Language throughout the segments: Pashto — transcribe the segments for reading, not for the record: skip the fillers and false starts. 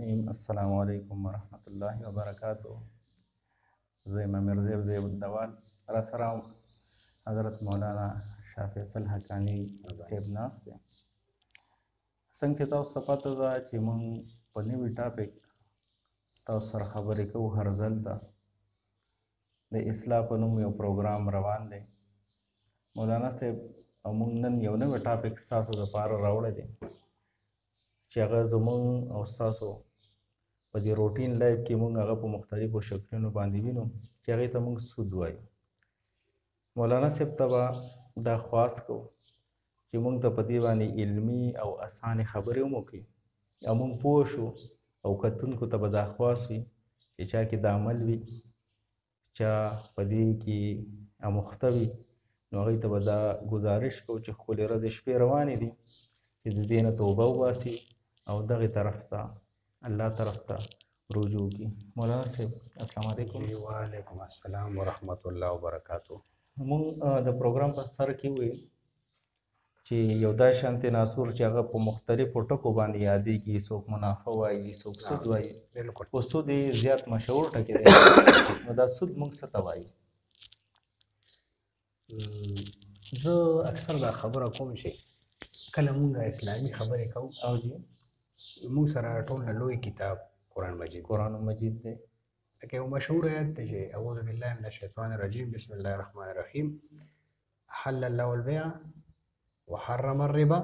الرحیم. السلام علیکم ورحمۃ الله وبرکاتہ. زه امام مرزا زیب الدوال را سره حضرت مولانا شاه فیصل حقانی صاحب ناست دی. څنګه چې تاسو ته پته ده چې موږ په نوي ټاپک تاسو سره خبرې کوو. هر ځل ته د اصلاح په نوم یو پروګرام روان دی. مولانا صاحب او موږ نن یو نوی ټاپک ستاسو دپاره راوړی دی چې هغه زموږ او ستاسو په دې روټین لایف کې موږ هغه په مختلفو شکلونو باندې وینو چې هغې ته موږ سود وایو. مولانا صاحب ته به دا خواست کوو چې موږ ته په دې باندې علمي او اسانې خبرې هم وکړي او موږ پوه شو او کتونکو ته به دا خواست وي چې چا کې د عمل وي، چا په دې کې اموخته وي، نو هغوی ته به دا ګزارش کوو چې ښکلې ورځې شپې روانې دي چې د دې نه توبه وباسي او دغې طرف ته الله طرف ته رجوع وکړي. مولانا صاحب السلام علیکم. وعلیکم السلام ورحمت الله وبرکاتہ. موږ د پروګرام په سر کې وویل چې یو دا شانتې ناسور چې هغه په مختلفو ټکو باندې یادېږي، څوک منافع وایي، څوک سود وایي. بالکل. خو سود یې زیات مشهور ټکی دی. نو دا سود موږ څه ته وایو؟ زه اکثر دا خبره کوم چې کله مونږ اسلامي خبرې کوو او جی مونږ سره ټول نه لوی کتاب قرآن مجید قرآن مجید دی. لکه یو مشهور آیت دی چې اعوذ بالله من الشیطان الرجیم بسم الله الرحمن الرحیم حل الله البیع وحرم الربا.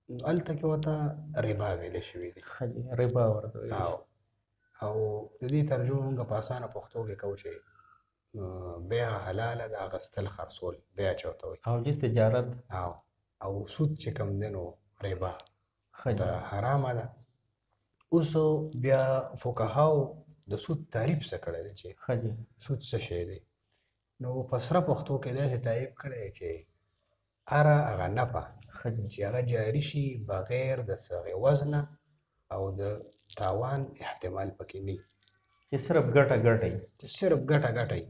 نو هلته کې ورته ربا ویلی شوي دي. ربا ورته ویلی شوي. او د دې ترجمه مونږ په اسانه پښتو کې کوو چې بیع حلاله د اغستل خرڅول بیع چې ورته وایي. او جی تجارت. او سود چې کوم دی نو ربا دا حرامه ده. اوس بیا فقهاو د سود تعریف څه کړی دی چې سود څه شی دی. نو په سره پښتو کې داسې تعریف کړی دی چې هره هغه نفع چې هغه جاري شي بغیر د څه عوض نه او د تاوان احتمال پکې نه وي، چې صرف ګټه ګټئ، چې صرف ګټه ګټئ.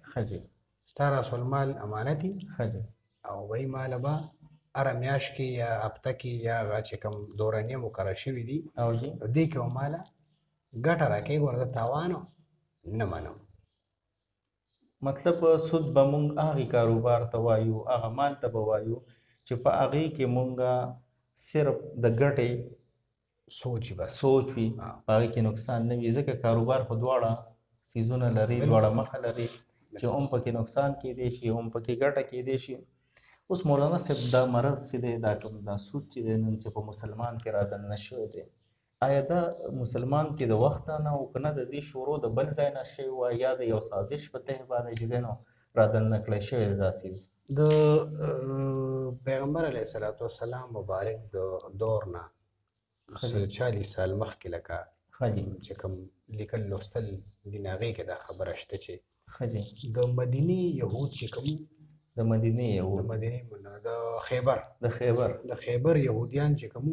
ستا رأس المال امانتي او وایي ماله به هره میاشت کې یا هفته کې یا هغه چې کوم دورانیه مقرر شوي دي دې کې به ماله ګټه راکوي، ورته تاوان نه منم. مطلب سود به موږ هغې کاروبار ته وایو، هغه مال ته به وایو چې په هغې کې موږ صرف د ګټې سوچ وي، په هغې کې نقصان نه وي. ځکه کاروبار خو دواړه څیزونه لري، دواړه مخه لري چې هم پکې نقصان کیدی شي هم پکې ګټه کیدی شي. اوس مولانا صاحب دا مرض چې دی، دا کوم دا سود چې دی نن چې په مسلمان کې رادننه شوی دی، آیا دا مسلمان کې د وخت نه او که نه د دې شروع د بل ځای نه شوی وه یا د یو سازش په تحت باندې چې دی نو رادننه کړی شوی دی دا څیز؟ د پیغمبر علیه الصلاة والسلام مبارک د دور نه 40 سال مخکې لکه چې کوم لیکل لوستل دي نو هغې کې دا خبره شته چې د مدینې یهود چې کوم د مدینې یهود د خیبر یهودیان چې کوم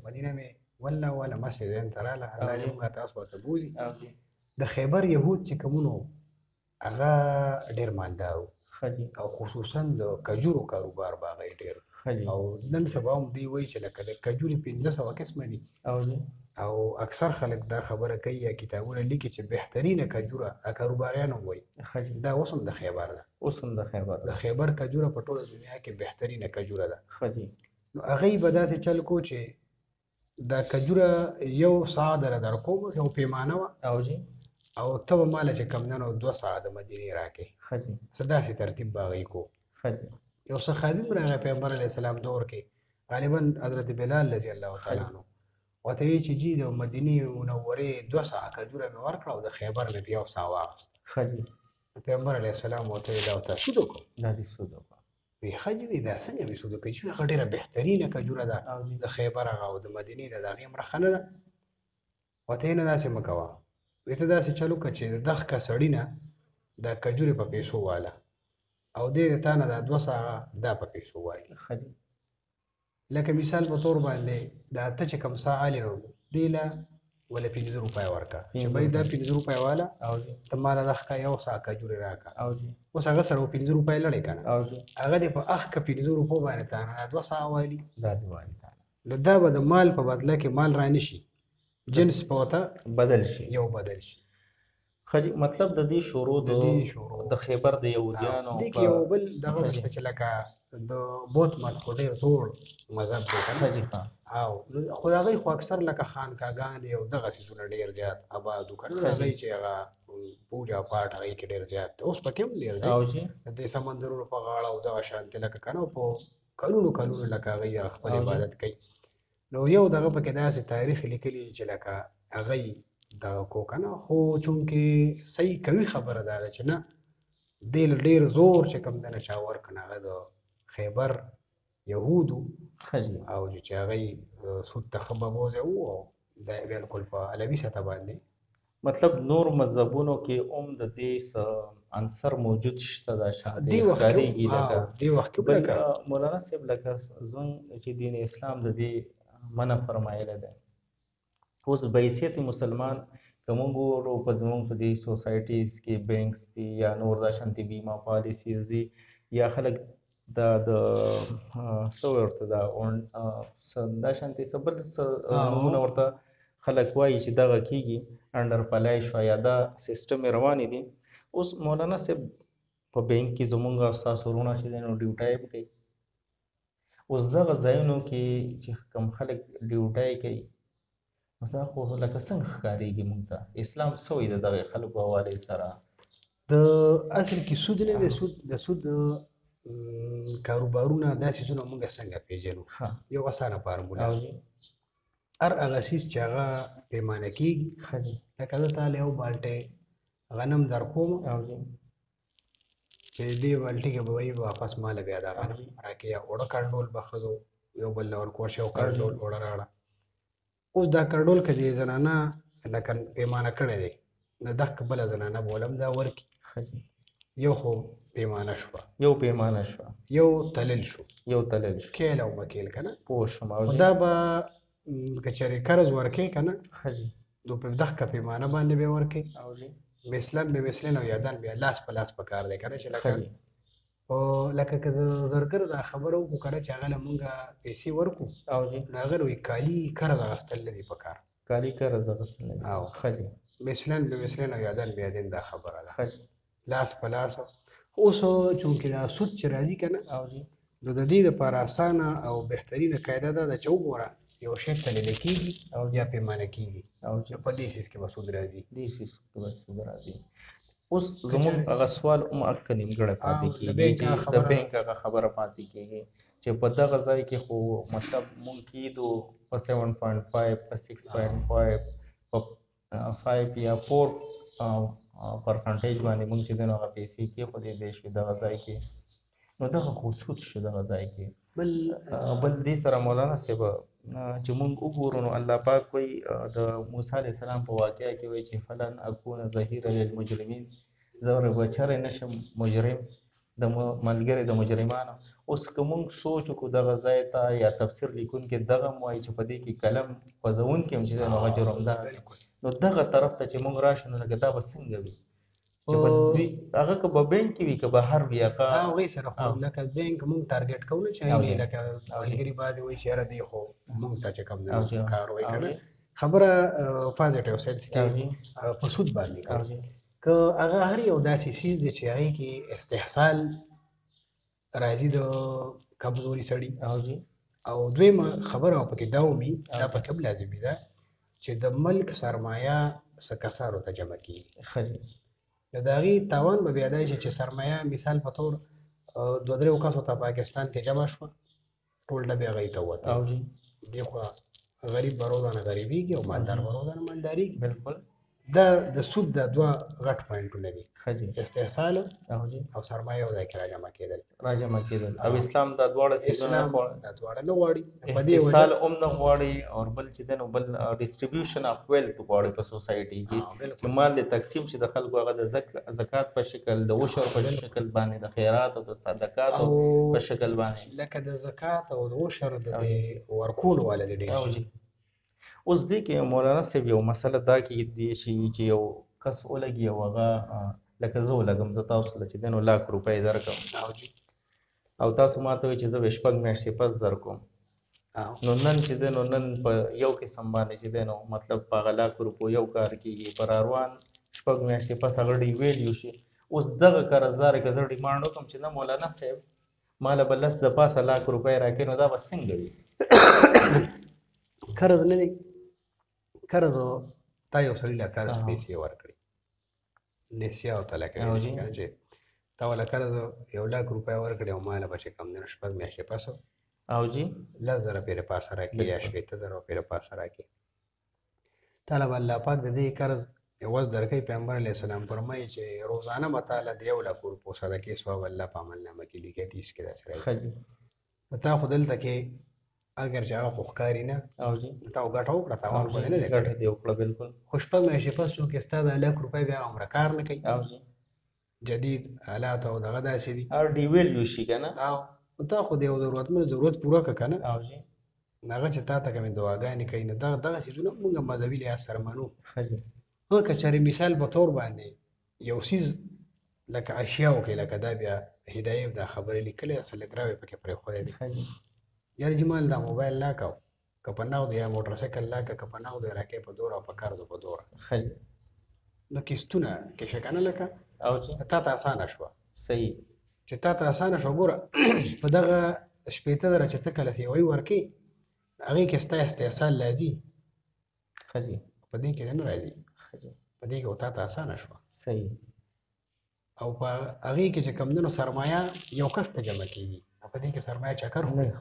مدینه مې والله والا مسجد ذهن ته راغله، الله دې موږ تاسو ورته بوځي. د خیبر یهود چې کوم نو هغه ډېر مالدار او خصوصا د کجورو کاروبار به هغه ډېر او نن سبا هم دوی وایي چې لکه د کجورې 500 قسمه دي او اکثر خلک دا خبره کوي یا کتابونه لیکي چې بهترینه کجوره کاروباریان هم وایي دا اوس هم د خیبر ده. د خیبر کجوره په ټوله دنیا کې بهترینه کجوره ده. نو هغوی به داسې چل کو چې دا کجوره یو ساعت درکوم یو پیمانه وه او ته به ماله چې کم نه نو 2 ساعت د مدینې راکړې. څه داسې ترتیب به هغوی کو. یو صحابي هم راغی پیغمبر علیه السلام دور کې، غالبا حضرت بلال رضی الله تعالی عنه، ورته ویې چې جي د مدینې منورې 2 ساعت کجوره مې ورکړه او د خیبر مې بیا 1 ساعت واخیست. پیغمبر علیه السلام ورته ویې دا ورته سود وکړو؟ دا دې سود وکړو. وی ښځې وي دا څنګه مې سود وکړي چې هغه ډېره بهترینه کجوره ده د خیبر هغه او د مدینې ده د هغې هم ښه نه ده. ورته یې نه داسې مه کوه، وی ته داسې چل وکړه چې د دغه سړي نه دا کجورې په پیسو واله او دې د تا نه دا 2 ساعت دا په پیسو وایي. لکه مثال په طور باندې دا ته چې کوم ساعت آلی نو دې له ولا 15 روپۍ ورکړه چې بھائی دا 15 روپۍ والا ته ماله دغه 1 ساعت کجورې راکړه. اوس هغه سره 15 روپۍ لړې که نه هغه دې په اخ 15 روپو باندې تا نه 2 ساعت والي. نو دا به د مال په بدله کې مال را نه شي جنس په وته بدل شي یو بدل شي. ښه جي مطلب د دې شروع د خیبر د یهودیانو دې کې یو بل دغه شته چې لکه د بوت مت خو ډېر زوړ مذهب دی که ښه جي ښه او خو د هغوی خو اکثر لکه خانقاګانې او دغه څیزونه ډېر زیات آباد وو که نه د هغوی چې هغه پوجا پاټ هغوی کې ډېر زیات دی. اوس پکې هم ډېر دی او جي د دې سمندرونو په غاړه او دغه شانتې لکه که نه په کلونو کلونو لکه هغوی خپل عبادت کوي. نو یو دغه پکې داسې تاریخ لیکلي چې لکه هغوی دغه کو که نه خو چونکې صحیح کوي خبره دا ده چې نه دې له ډېر زور چې کوم دی نه چا ورکړ هغه د خیبر یهودو ښه جي او چې هغوی سود ته ښه ببوزه وو او دا بلکل په علوي سطح باندې مطلب نور مذهبونو کې هم د دې عنصر موجود شته دا شان دې وخت ښکارېږي لکه دې وخت کې بل لکه مولانا صاحب لکه زموږ چې دین اسلام د دې منع فرمایلی دی اوس بحیثیت مسلمان که موږ وګورو په زموږ په دې سوسایټیز کې بینکس دي یا نور دا شانتې بیمه پالیسیز دي یا خلک دا د څه ورته دا شانتې څه بل څه نومونه ورته خلک وایي چې دغه کېږي انډر پلای شوه یا دا سیسټم یې روانې دي. اوس مولانا صاحب په بینک کې زمونږ او ستاسو وروڼه چې دی نو ډیوټۍ به کوي. اوس دغه ځایونو کې چې کوم خلک ډیوټۍ کوي نو دا خو لکه څنګه ښکارېږي موږ ته اسلام څه وایي د دغې خلکو حوالې سره د اصل کې سود نه دی د سود کاروبارونه دا څیزونه موږ څنګه پیژنو. یو اسانه فارموله هر هغه څیز چې هغه پیمانه کېږي لکه زه تاله یو بالټۍ غنم در کوم چې دې بالټۍ کې به وایي واپس ماله بیا دا غنم راکړې یا اوړه کنډول به ښځو یو بل له ورکوه شي او کنډول اوړه راوړه. اوس دا کنډول که دې زنانه لکه پیمانه کړی دی نو دغه بله زنانه به ولم دا ورکړي. یو خو پیمانه شوه یو تلل شو کیل او مکیل که نه پوه شم خو دا به که چېرې قرض ورکوې که نه نو په دغه پیمانه باندې به یې ورکوې مثلاً به مثلاً او یادان بیا لاس په لاس پکار دی که نه چې لکه که د زرګر دا خبره وکړو که نه چې هغه له مونږ پیسې ورکړو نو هغه وایي کالي قرض اخیستل نه دي پکار مثلاً به مثلاً او یادان بیا دین دا خبره ده لاس په لاس. اوس چونکې دا سود چې راځي که نه نو د دې دپاره اسانه او بهترینه قاعده دا ده چې وګوره یو شی تللی کېږي او یا پیمانه کېږي نو په دې څیز کې به سود راځي. اوس زموږ هغه سوال هم هلته نیمګړی پاتې کېږي چې د بینک هغه خبره پاتې کېږي چې په دغه ځای کې خو مطلب مونږ کېدو په 7.5 په 6.5 په 5 یا 4% باندې مونږ چې دی نو هغه پیسې کېښودې دی شوې دغه ځای کې نو دغه خو سود شو دغه ځای کې. بل دې سره مولانا صاحب چې مونږ وګورو نو الله پاک وایي د موسی علیه السلام په واقعه کې وایي چې فلن اکونه ظهیره للمجرمین زه بچری نشم مجرم د ملګری د مجرمانو. اوس که مونږ سوچ وکړو دغه ځای ته یا تفسیر لیکونکي دغه هم وایي چې په دې کې قلم خوځونکي هم چې دی نو هغه جرمدار نو دغه طرف ته چې مونږ راشو نو لکه دا به څنګه وي چې په دې هغه که به بینک کې وي که بهر وي هغې سره خو لکه بینک مونږ ټارګېټ کوو نه چې لکه ملګري بعضې وایي چې یاره دی خو مونږ ته چې کوم دی کار وایي که نه خبره پازیټیو سایډ کې په سود باندې کوو که هغه هر یو داسې څیز دی چې هغې کې استحصال راځي د کمزوري سړي او دویمه خبره پکې دا ومي دا پکې هم لازمي ده چې د ملک سرمایه څه کسانو ته جمع کېږي نو د هغې تاوان به بیا دا شي چې سرمایه مثال په طور 2-3 کسو ته پاکستان کې جمع شوه ټول ډبې هغوی ته ووتې دې خوا غریب به روزانه غریبېږي او مالدار به روزانه مالدارېږي. بالکل دا د سود دا دوه غټ پوینټونه دي استحصال او سرمایه یو ځای کې راجمع کېدل او اسلام دا دواړه څیزونه دا دواړه نه غواړي استحصال هم نه غواړي او بل چې دی نو بل ډسټریبیوشن اف ویلث غواړي په سوسایټي کې چې مال د تقسیم چې د خلکو هغه د زکات په شکل د عشر په شکل باندې د خیرات او د صدقاتو په شکل باندې لکه د زکات او د عشر د ورکولو والا دی ډېر اوس دې کې مولانا صاحب یو مسله دا کېدی شي چې یو کس ولګي او هغه لکه زه ولګم زه تاسو له چې دی نو 1,00,000 روپۍ درکړم او تاسو ما ته وایي چې زه به 6 میاشتې پس درکوم نو نن چې دی نو نن په یو قسم باندې چې دی نو مطلب په هغه لاکو روپو یو کار کېږي په راروان شپږ میاشتې پس هغه ډیویلیو شي. اوس دغه قرضدار که زه ډیمانډ وکړم چې نه مولانا صاحب ما له به لس د پاسه لاک روپۍ راکړي نو دا به څنګه وي؟ قرض نه دی، قرض تا یو سړي له قرض پیسې ورکړي نسیه ورته لکه ویلی شي که نه چې تا وله قرض 1,00,000 روپۍ ورکړي او ما له به چې کوم دی نو شپږ میاشتې پس او جی 10,000 پېرې پاسه راکړي یا 15,000 پېرې پاسه راکړي. تا له به الله پاک د دې قرض عوض درکوي. پیغمبر علیه السلام فرمایي چې روزانه به تا له د 1,00,000 روپو صدقې ثواب الله په عملنامه کې لیکي. حدیث کې داسې راځي. نو تا خو دلته کې اگر چې هغه خو ښکاري نه او جی تا خو ګټه وکړه، تاوان خو دې نه دی ګټه دې وکړه بالکل. خو شپږ میاشتې پس چونکې ستا د 1,00,000 روپۍ بیا عمره کار نه کوي او جی جدید حالات او دغه داسې دي او ډیویلیو شي که نه او تا خو د یو ضرورتمند ضرورت پوره کړه که نه او جی هغه چې تا ته کومې دعاګانې کوي نو دغه څیزونه موږ مذهبي لحاظ سره منو. ښه جي که چېرې مثال په طور باندې یو څیز لکه اشیاو کې لکه دا بیا هدایې دا خبرې لیکلې اصل ګراوې پکې پرېښودی دی یعنې جمال دا موبایل لاکه که په نغدو یا موټرسایکل لاکه که په نغدو یې راکې په دوره او په قرضو په دوره نو کیستونه کېشه که نه لکه او جی تا ته اسانه شوه صحیح چې تا ته اسانه شوه. ګوره په دغه 15,000 چې ته کله سیوایي ورکې هغې کې ستا استحصال راځي ښه جي په دې کې نه راځي ښه جي په دې کې تا ته اسانه شوه صحیح او په هغې کې چې کمدنو سرمایه یو کس ته جمع کېږي په دې کې سرمایه چکر خوري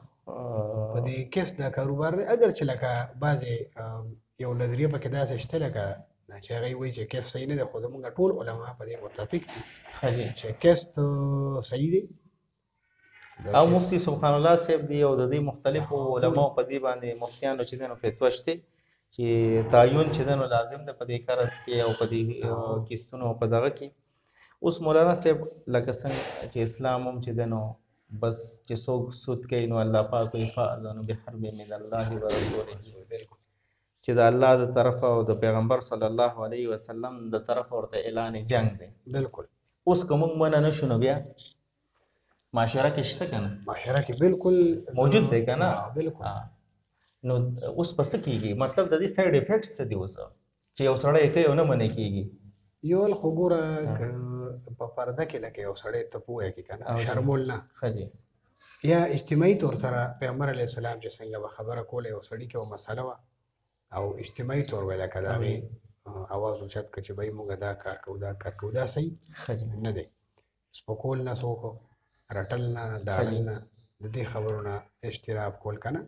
په دې کس دا کاروبار دی اگر چې لکه بعضې یو نظریه پکې داسې شته لکه چې هغوی وایي چې کس صحیح نه دی خو زمونږ ټول علما په دې متفق دي چې کست صحیح دی. او مفتی سبحان الله صاحب دی او د دې مختلفو علماو په دې باندې مفتیانو چې دی نو فتوا شته چې تعین چې دی نو لازم دی په دې قرض کې او په دې کیستونو په دغه کې. اوس مولانا صاحب لکه څنګه چې اسلام هم چې دی نو بس چې څوک سود کوي نو الله پاک وایي فأذنوا بحرب من الله ورسوله چې د الله د طرفه او د پیغمبر صلی الله علیه وسلم د طرفه ورته اعلان جنگ دی. بالکل اوس که موږ منع نه شو نو بیا معاشره کې شته که نه معاشره کې بالکل موجود دی که نه بالکل نو اوس په څه کېږي مطلب د دې سایډ افیکټس څه دي اوس چې یو سړی یې کوي او نه منع کېږي. یو خو ګوره په پرده کې لکه یو سړی ته پوهه کې که نه شرمول نه ښه جي یا اجتماعي طور سره پیغمبر علیه السلام چې څنګه به خبره کوله یو سړي کې یو مسله وه او اجتماعي طور به لکه د هغې اواز اوچت کړه چې بهی موږ دا کار کوو دا کار کوو دا صحیح نه دی. سپکول نه څوک رټل نه داړل نه د دې خبرو نه اجتناب کول که نه.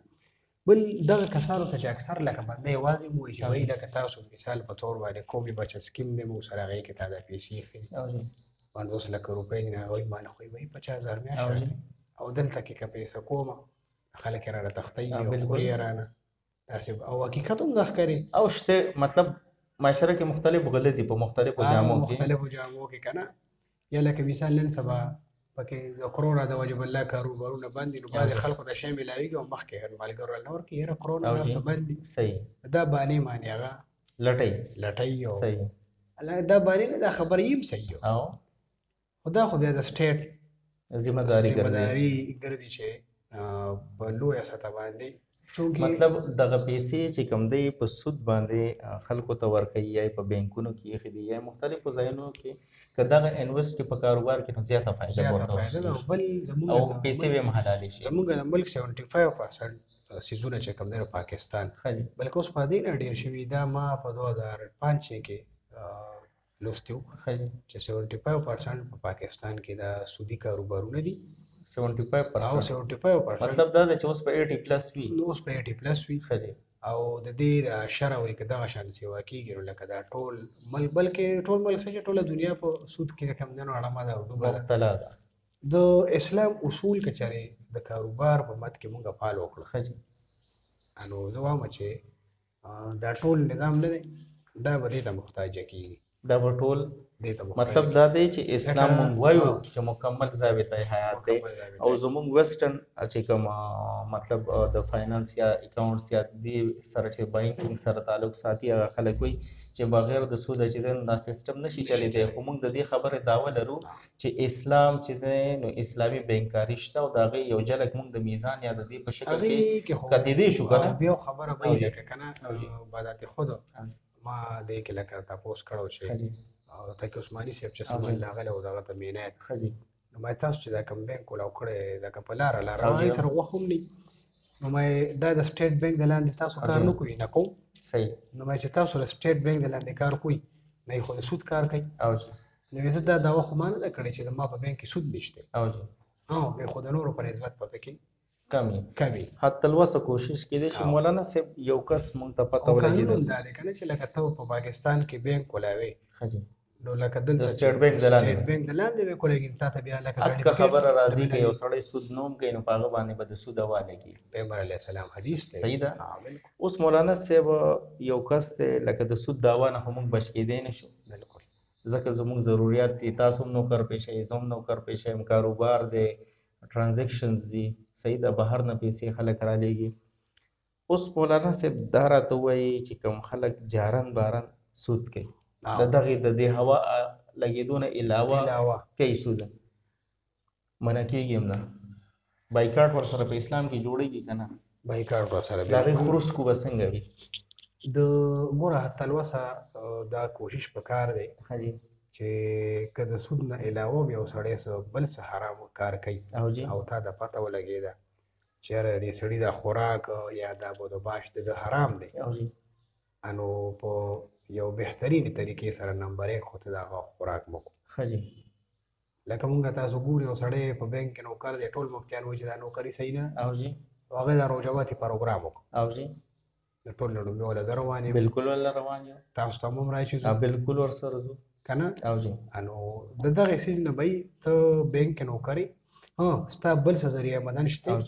بل دغه کسانو ته چې اکثر لکه بنده یوازې مو وایي چې بهی لکه تاسو مثال په طور باندې قومي بچت سکیم دی موږ سره هغې کې تا دا پیسې ښي 50 لکه روپۍ دي نه هغوی ما نه خو یې بهی 50,000 میاشت او دلته کې که پیسه کومه خلک یې رانه تښتوي او خوري یې رانه داسې او حقیقت هم دا ښکاري او شته مطلب معاشره کې مختلف غله دي په مختلفو جامو کې که نه یا لکه مثال نن سبا پکې د کرونا د وجه الله کاروبارونه بند دي نو بعضې خلکو ته شی میلاوېږي او مخکې مالګرو نه ورکوي یاره کرونا څه بند دي صحیح دا بانې مانې هغه لټۍ او صحیح دا بانې نه دا خبره یې هم صحیح او خو دا خو بیا د سټیټ ذمہ داري ګرځي چې په لویه سطح باندې مطلب دغه پیسې چې کوم دی په سود باندې خلکو ته ورکوي یا په بینکونو کې ایښي دي یا مختلفو ځایونو کې که دغه انویسټ کړي په کاروبار کې نو زیاته فایده ورته او پیسې به هم حلالې شي. زموږ د ملک 75% څیزونه چې کوم دی پاکستان بلکې اوس په دې نه ډېر شوي دا ما په 2005 کې لوستي وو چې 75% په پاکستان کې دا سودي کاروبارونه دي 75% مطلب دا چې اوس په 80+ وي اوس په 80+ وي او د دې د شر وایي که دغه شان سیوا کېږي نو لکه دا ټول ملک بلکې ټول ملک څه چې ټوله دنیا په سود کې کوم دی نو اړمه ده او ډوبه ده. د اسلام اصول که چېرې د کاروبار په مد کې مونږ فعال وکړو نو زه وایم چې دا ټول نظام نه دی دا به دې ته محتاجه کېږي دا به ټول مطلب دا دی چې اسلام مونږ وایو چې مکمل ضابطه حیات دی او زمونږ ویسټرن چې کوم مطلب د فاینانس یا اکاونټس یا دې سره چې بانکینګ سره تعلق ساتي هغه خلک وایي چې بغیر د سود چې دی دا سیستم نشي چلېدی. خو موږ د دې خبرې دعوه لرو چې اسلام چې دی نو اسلامي بینکاري شته او د هغې یو جلک موږ د میزان یا د دې په شکل کې کتېدی شو که نه. بیا خبره به وي لکه که نه بادات خود ما دې کې لکه تپوس کړی چې تکي عثماني صاحب چې سامان راغلی و دغه ته مینایت نو ما تاسو چې دا کوم بینک ولاو کړی لکه په لاره روانۍ سره غوښ هم نه نو ما دا د سټیټ بینک د لاندې تاسو کار نه کوئ نه کوم صحیح نو ما چې تاسو د سټیټ بینک د لاندې کار کوئ نه خو د سود کار کوي نو زه دا دعوه خو ما نه ده کړې چې ما په بینک کې سود نشته بیا خو د نورو په نسبت په پکې کمي حتی الوسه کوشش کېدی شي مولانا صاحب یو کس موږ ته پته ولګېده قانون دا دی که نه چې لکه ته په پاکستان کې بینک کولاوې نو لکه دلته سټیټ بینک د لاندې به کولیږي تا ته بیا لکه که خبره راځي که یو سړی سود نوم کوي نو په هغه باندې به د سود هوا لګي. پیغمبر علیه السلام حدیث دی صحیح ده. اوس مولانا صاحب یو کس دی لکه د سود دعوا نه خو موږ بچ کېدی نه شو ځکه زموږ ضروریات دي. تاسو هم نوکر پیشه یې زه هم نوکر پیشه یم کاروبار دی ټرانزیکشنز دي صحیح ده بهر نه پیسې خلک رالیږي. اوس مولانا صاحب دا راته وایي چې کوم خلک جارن بارن سود کوي د دغې د دې هوا لګېدو نه علاوه کوي سود منع کېږي هم نه بایکاټ ورسره په اسلام کې جوړېږي که نه بایکاټ ورسره د هغې خروس کو به څنګه وي د ګوره حتی الوسه دا کوشش پکار دی چې که د سود نه علاوه یو سړی څه بل څه حرام کار کوي او تا د پته ولګېده چې یاره د دې سړي دا خوراک یا دا بودوباش د حرام دی انو په یو بهترینې طریقې سره نمبر 1 خو ته د هغه خوراک مه کړو. لکه مونږ تاسو ګورو یو سړی په بینک کې نوکر دی ټول مفتیان وایي چې دا نوکري صحیح نه ده او هغې دا روژهواتي پروګرام وکړو د ټول نه لومړی وله زه روان یم بلکل وله روان یم تاسو ته هم هم راشي ځو بلکل ورسره ځو که نه نو د دغې څیز نه به ته بینک کې نوکري ستا بل څه ذریعه مدن شته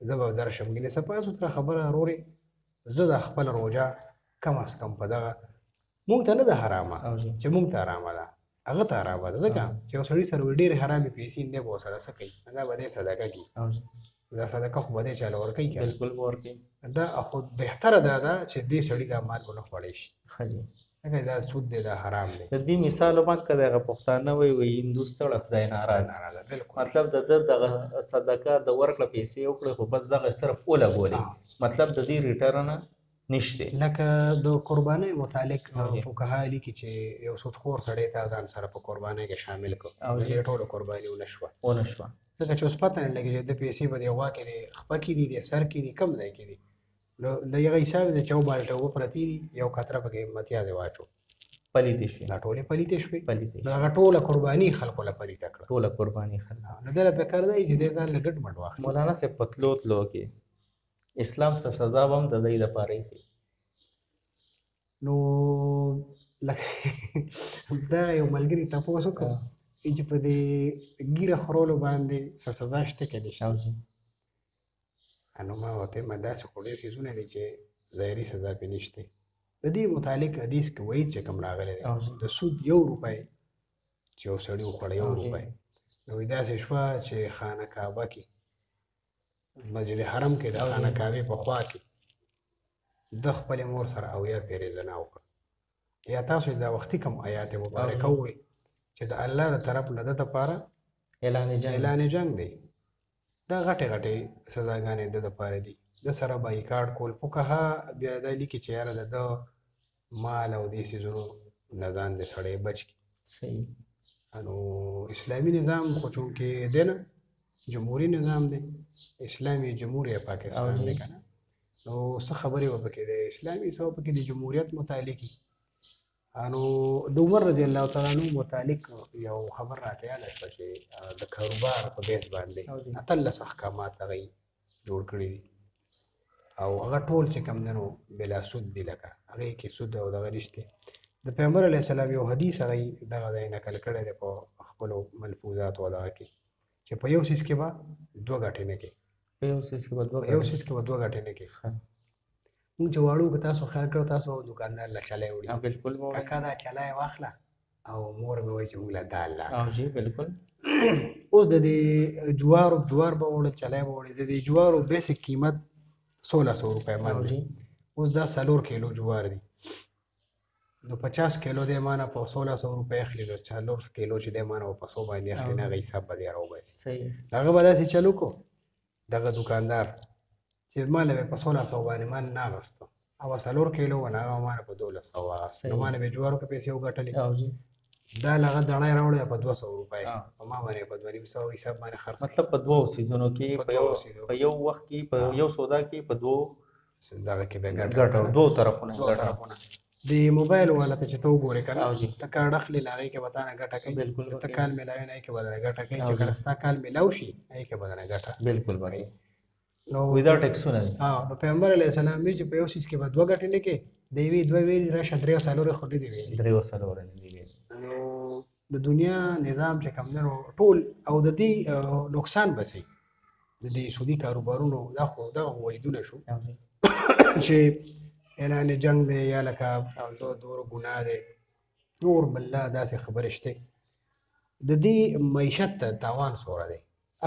زه به درشم ګینې څه پاسو تره خبره رورې زه د خپل روژه کم از کم په دغه مونږ ته نه ده حرامه چې مونږ ته حرامه ده هغه ته حرامه ده ځکه چې یو سړي سره ډېرې حرامې پیسې دی به ورسره څه کوي دا به دی صدقه کړي دا صدقه خو به دی چاله ورکوي که بلکل به ورکوي دا خو بهتره دا ده چې دې سړي دا مال ونه خوړی شي ځکه دا سود دی دا حرام دی. د دې مثال ومه که دغه پښتانه وایي هندو ستړه خدای ناراض مطلب د ده دغه صدقه د ورکړه پیسې وکړې خو بس دغه صرف ولګولې مطلب د دې ریټرن نشته. لکه د قربانۍ متعلق فقها لیکي چې یو سودخور سړی تا ځان سره په قربانۍ کې شامل کړو د دې ټولو قرباني ونه شوه ځکه چې اوس پته نه لګي چې د پیسې به د غوا کې دي خپه کې دي د سر کې دي کم ځای کې دي نو د هغه حساب دی چې یو بالټه اوبه پرتې دي یو قطره پکې متیازې واچو پلیتې شوې دا ټولې پلیتې شوې د هغه ټوله قرباني خلکو له پلیته کړه ټوله قرباني خلک نو ده له پکار دی چې دې ځان له ګډ مډ واخلي. مولانا صاحب په تلو کې اسلام څه سزا به هم د دوی لپاره یې نو لکه دا یو ملګري تپوس وکړ چې په دې ګیره خورولو باندې څه سزا شته که نشته نو ما ورته ما داسې خو ډېر څیزونه دي چې ظاهري سزا پرې نشته. د دې متعلق حدیث کې وایي چې کوم راغلی دی د سود 1 روپۍ چې یو سړي وخوړه 1 روپۍ نو وایي داسې شوه چې خانه کعبه کې مسجد حرم کې د خانه کعبې په خوا کې د خپلې مور سره اویا پیرې زنا وکړه یا تاسو دا وختي کوم آیات مبارکه ووایي چې د الله د طرف نه د دپاره اعلان جنګ دی دا غټې غټې سزاګانې د دپاره دي د سره بایکاټ کول فقها بیا دا لیکي چې یاره د ده مال او دې څیزونو نه ځان د سړی بچ کړي نو اسلامي نظام خو چونکې دی نه جمهوري نظام دی اسلامي جمهوریه پاکستان دی که نه نو څه خبرې به پکې د اسلامي څه به پکې د جمهوریت متعلقي نو د عمر رضی الله تعالی عنه متعلق یو خبر راته یاده شوه چې د کاروبار په بیس باندې 18 احکامات هغوی جوړ کړي دي او هغه ټول چې کوم دی نو بلا سود دي لکه هغې کې سود او دغه نشته. د پیغمبر علیه السلام یو حدیث هغوی دغه ځای نقل کړی دی په خپلو ملفوظاتو دغه کې چې په یو څیز کې به 2 ګټې نه کوي په یو څیز کې به 2 ګټې نه کوي. مونږ چې واړو که تاسو خیال کړو تاسو دوکاندار له چلای وړي بلکل کاکا دا چلای واخله او مور مې وایي چې مونږ له دال لا بلکل اوس د دې جوار به وړل چلای به وړي د دې جوارو بیسک قیمت 1600 روپۍ باندې اوس دا 4 کیلو جوار دي نو 50 کیلو دی مانه په 1600 روپۍ اخلي، نو 4 کیلو چې دی مانه په 100 باندې اخلي، نه هغه حساب به دی راوباسي. صحیح. هغه به داسې چل وکړو دغه دوکاندار چې ماله به په 1600 باندې مال نه اخیستو او 4 کیلو ونه هغه مانه په 1200 اخیست، نو مانه به جوارو کې پیسې وګټلې. دا لغه دڼه راوړی په 200 روپۍ په ما باندې په 200 حساب باندې خرڅ. مطلب په دوه سیزونو کې په یو وخت کې په یو سودا کې په دوه دغه کې به ګټه دوه طرفونه د موبایل والا ته چې ته وګورې کنه ته کارډ اخلي هغې کې به تا نه ګټه کوي، ته کال میلاوي نه هغې کې به درنه ګټه کوي، چې کله ستا کال میلاو شي هغې کې به درنه ګټه بالکل کوي. نو ویداوټ ټیکسونه دي. نو پیغمبر علیه السلام وایي چې په یو څیز کې به دوه ګټې نه کوي، د یوې دوه ویلي راشه درې او څلورې خو نه دي ویلي. نو د دنیا نظام چې کوم دی نو ټول او د دې نقصان به شي د دې سودي کاروبارونو. دا خو دغه وعیدونه شو چې اعلان جنگ دی یا لکه دور ګناه دی نور بله داسې خبرې شته. د دې معیشت ته تاوان څومره دی؟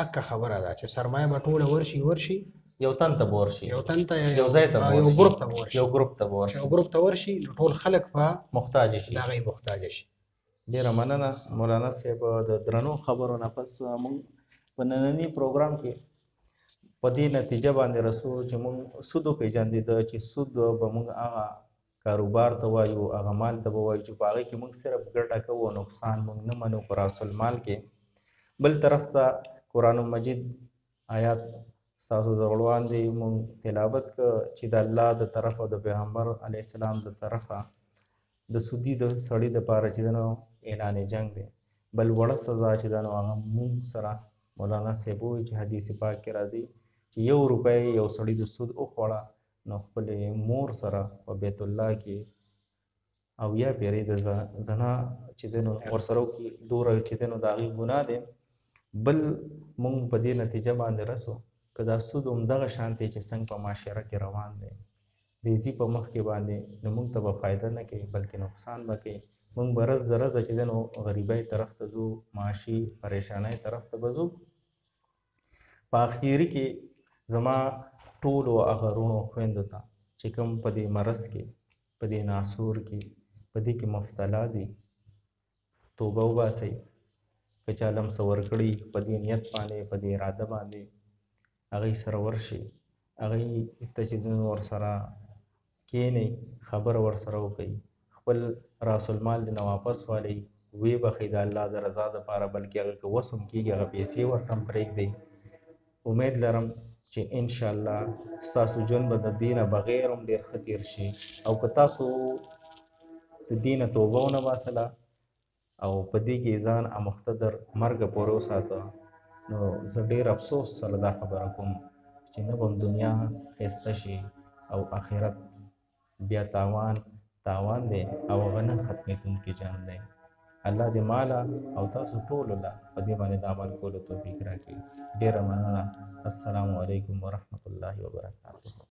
اکه خبره ده چې سرمایه به ټوله ورشي یو تن ته ورشي، یو تن ته یو ځای ته یو ګروپ ته ورشي، یو ګروپ ته ورشي نو ټول خلک په محتاج شي، دغه محتاج شي. ډېره مننه مولانا صاحب د درنو خبرو نه. پس موږ په ننني پروګرام کې په دې نتیجه باندې رسو چې موږ سود وپېژندېده چې سود به موږ هغه کاروبار ته وایو، هغه مال ته به وایو چې په هغې کې موږ صرف ګټه کوو او نقصان موږ نه منو په راس المال کې. بل طرف ته قرآن مجید آیات ستاسو د وړاندې موږ تلاوت کړه چې د الله د طرفه او د پیغمبر علیه السلام د طرفه د سودي د سړي دپاره چې دی نو اعلان جنګ دی. بل وړه سزا چې ده نو هغه موږ سره مولانا صاحب وایي چې حدیث پاک کې راځي چې 1 روپۍ یو سړي د سود وخوړه نو خپلې مور سره په بیت الله کې 80 پیرې د زنا چې دی نو ورسره وکړي دوره چې دی نو د هغې ګناه دی. بل موږ په دې نتیجه باندې رسو که دا سود همدغه شانتې چې څنګه په معاشره کې روان دی د ځي په مخ کې باندې نو موږ ته به فایده نه کوي بلکې نقصان به کوي. موږ به رز د رزه چې دی نو غریبۍ طرف ته ځو، معاشي پریشانۍ طرف ته به ځو. په اخري کې زما ټولو هغه رونو خویندو ته چې کوم په دې مرض کې په دې ناسور کې په دې کې مبتلا دي توبه وباسئ. که چا لم څه ورکړي په دې نیت باندې په دې اراده باندې هغې سره ورشي، هغې ته چې ورسره کښېنئ خبره ورسره وکړئ، خپل راس المال دې نه واپس والئ، ویې بخئ د الله د رضا دپاره، بلکې هغه که وس هم کېږي هغه پیسې ورته هم پرېږدئ. امید لرم چې انشاءالله ستاسو ژوند به د دې نه بغیر هم ډېر ښه تېر شي. او که تاسو د دې نه توبه ونه باسله او په دې کې ځان اموخته در مرګه پورې وساته نو زه ډېر افسوس سره دا خبره کوم چې نه به هم دنیا ښایسته شي او آخرت بیا تاوان دی او هغه نه ختمېدونکی جنګ دی. الله دې ماله او تاسو ټولو له په دې باندې د عمل کولو توفیق راکړي. ډېره مننه. السلام علیکم ورحمة الله وبرکاته.